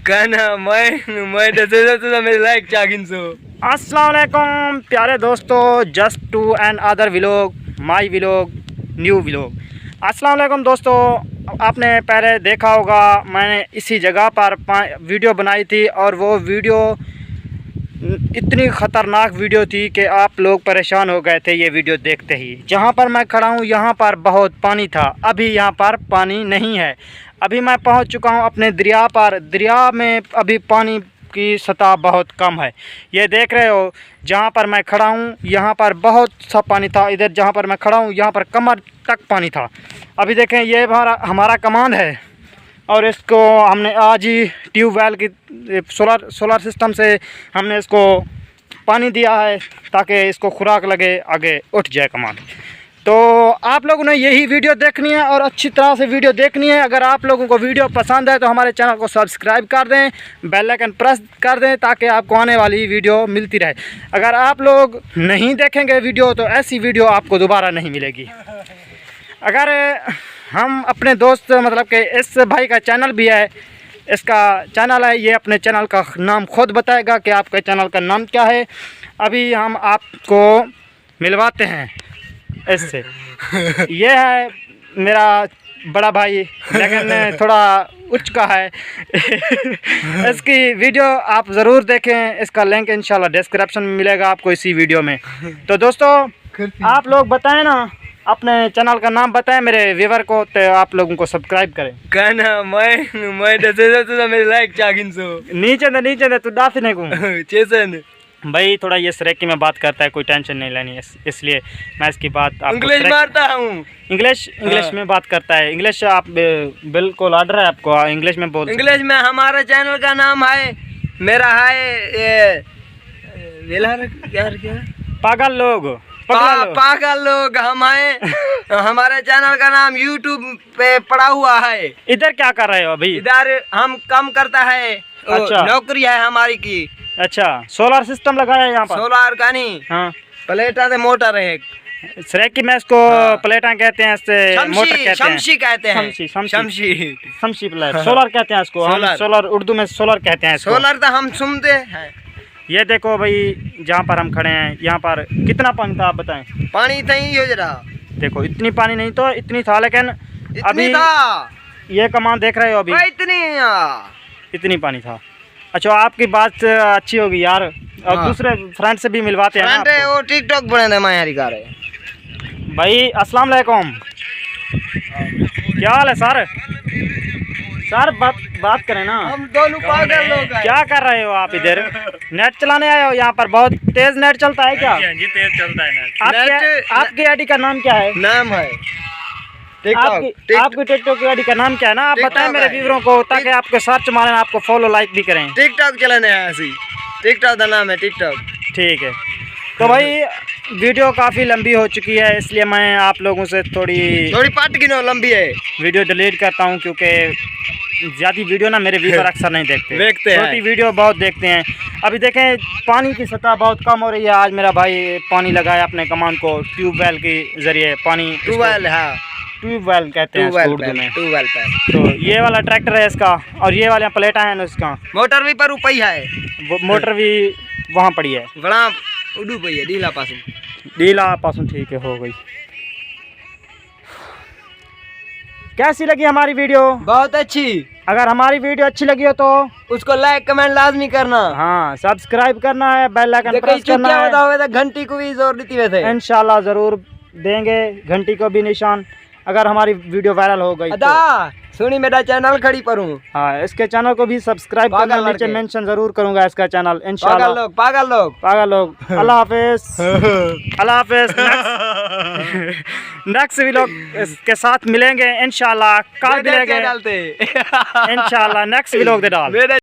कहना मैं तो मेरे लाइक चागिन सो। अस्सलाम वालेकुम प्यारे दोस्तों, just to another vlog, my vlog, new vlog. अस्सलाम वालेकुम दोस्तों, आपने पहले देखा होगा मैंने इसी जगह पर वीडियो बनाई थी और वो वीडियो इतनी ख़तरनाक वीडियो थी कि आप लोग परेशान हो गए थे ये वीडियो देखते ही। जहाँ पर मैं खड़ा हूँ यहाँ पर बहुत पानी था, अभी यहाँ पर पानी नहीं है। अभी मैं पहुँच चुका हूँ अपने दरिया पर। दरिया में अभी पानी की सतह बहुत कम है। ये देख रहे हो जहाँ पर मैं खड़ा हूँ यहाँ पर बहुत सा पानी था। इधर जहाँ पर मैं खड़ा हूँ यहाँ पर कमर तक पानी था। अभी देखें ये हमारा कमांड है और इसको हमने आज ही ट्यूबवेल की सोलर सिस्टम से हमने इसको पानी दिया है ताकि इसको खुराक लगे, आगे उठ जाए कमांड। तो आप लोगों ने यही वीडियो देखनी है और अच्छी तरह से वीडियो देखनी है। अगर आप लोगों को वीडियो पसंद है तो हमारे चैनल को सब्सक्राइब कर दें, बेल आइकन प्रेस कर दें ताकि आपको आने वाली वीडियो मिलती रहे। अगर आप लोग नहीं देखेंगे वीडियो तो ऐसी वीडियो आपको दोबारा नहीं मिलेगी। अगर हम अपने दोस्त मतलब कि इस भाई का चैनल भी है, इसका चैनल है, ये अपने चैनल का नाम खुद बताएगा कि आपके चैनल का नाम क्या है। अभी हम आपको मिलवाते हैं इससे। ये है मेरा बड़ा भाई, लेकिन थोड़ा उच्च का है। इसकी वीडियो आप ज़रूर देखें, इसका लिंक इंशाल्लाह डिस्क्रिप्शन में मिलेगा आपको इसी वीडियो में। तो दोस्तों आप लोग बताएं ना, अपने चैनल का नाम बताएं मेरे व्यूवर को, तो आप लोगों को सब्सक्राइब करें। कहना मैं तो मेरे लाइक चागिन सो। नीचे दे तू डांस नहीं को चेसन भाई, थोड़ा ये सरेकी में बात करता है, कोई टेंशन नहीं लेनी, इसलिए मैं इसकी बात इंग्लिश मारता हूँ। इंग्लिश में बात करता है। इंग्लिश आप बिल्कुल ऑर्डर है आपको, इंग्लिश में बोल। इंग्लिश में हमारे चैनल का नाम है, मेरा है ये क्या पागल लोग पागल लोग हम हैं। हमारे चैनल का नाम यूट्यूब पे पड़ा हुआ है। इधर क्या कर रहे हो अभी? इधर हम काम करता है। अच्छा। नौकरी है हमारी की। अच्छा, सोलर सिस्टम लगाया है यहाँ पर? सोलर का नहीं, हाँ, प्लेटा से मोटर है। सरेकी में इसको प्लेटा कहते हैं, इससे मोटर कहते हैं, शमशी कहते हैं। शमशी प्लेट सोलर कहते हैं इसको। हम सोलर उर्दू में सोलर कहते हैं इसको। सोलर तो हम सुनते हैं। ये देखो भाई जहाँ पर हम खड़े हैं यहाँ पर कितना पानी था आप बताएं? पानी था ही हो जरा। देखो इतनी पानी नहीं तो इतनी था, लेकिन अभी था। ये कमान देख रहे हो अभी इतनी पानी था। अच्छा, आपकी बात अच्छी होगी यार, और दूसरे फ्रेंड से भी मिलवाते हैं ना। वो टिकटॉक बने थे भाई। अस्सलाम वालेकुम, क्या हाल है सर? सर बात करें ना। हम दोनों पागल लोग हैं। क्या कर रहे हो आप इधर? नेट चलाने आए हो? यहाँ पर बहुत तेज नेट चलता है क्या? जी तेज चलता है नेट। आपकी आईडी का नाम क्या है? नाम है आपकी टिकटॉक की आईडी का नाम क्या है ना, आप बताएं मेरे व्यूअरों को ताकि आपको सर्च मारें, आपको फॉलो लाइक भी करें। टिकटॉक चलाने है ऐसी, टिकटॉक का नाम है टिकटॉक। ठीक है। तो भाई वीडियो काफ़ी लंबी हो चुकी है, इसलिए मैं आप लोगों से थोड़ी पार्ट गिनो लंबी है। वीडियो डिलीट करता हूं क्योंकि ज़्यादा वीडियो ना मेरे व्यूअर अक्सर नहीं देखते हैं, छोटी वीडियो बहुत देखते हैं। अभी देखें पानी की सतह बहुत कम हो रही है। आज मेरा भाई पानी लगाया अपने कमान को ट्यूबवेल के ज़रिए। पानी ट्यूबवेल कहते हैं इसको उर्दू में। ट्यूबवेल पे तो ये वाला ट्रैक्टर है इसका, और ये वाले प्लेटा है ना इसका। मोटर भी पर ऊपर है, मोटर भी वहाँ पड़ी है, बड़ा उड़ू पई है डीला पासों। ठीक है, हो गई। कैसी लगी हमारी वीडियो? बहुत अच्छी। अगर हमारी वीडियो अच्छी लगी हो तो उसको लाइक कमेंट लाजमी करना। हाँ, सब्सक्राइब करना है, बेल आइकन प्रेस करना है। घंटी को भी जोर देती वैसे इंशाल्लाह जरूर देंगे घंटी को भी निशान, अगर हमारी वीडियो वायरल हो गई तो। सुनी मेरा चैनल खड़ी पर हूँ। हाँ, इसके चैनल को भी सब्सक्राइब करना, नीचे मेंशन जरूर करूंगा इसका चैनल इंशाल्लाह। पागल लोग अल्लाह हाफिज। अल्लाह हाफिज। नेक्स्ट व्लॉग के साथ मिलेंगे इंशाल्लाह। कल मिलेंगे इंशाल्लाह। नेक्स्ट व्लॉग दे डाल।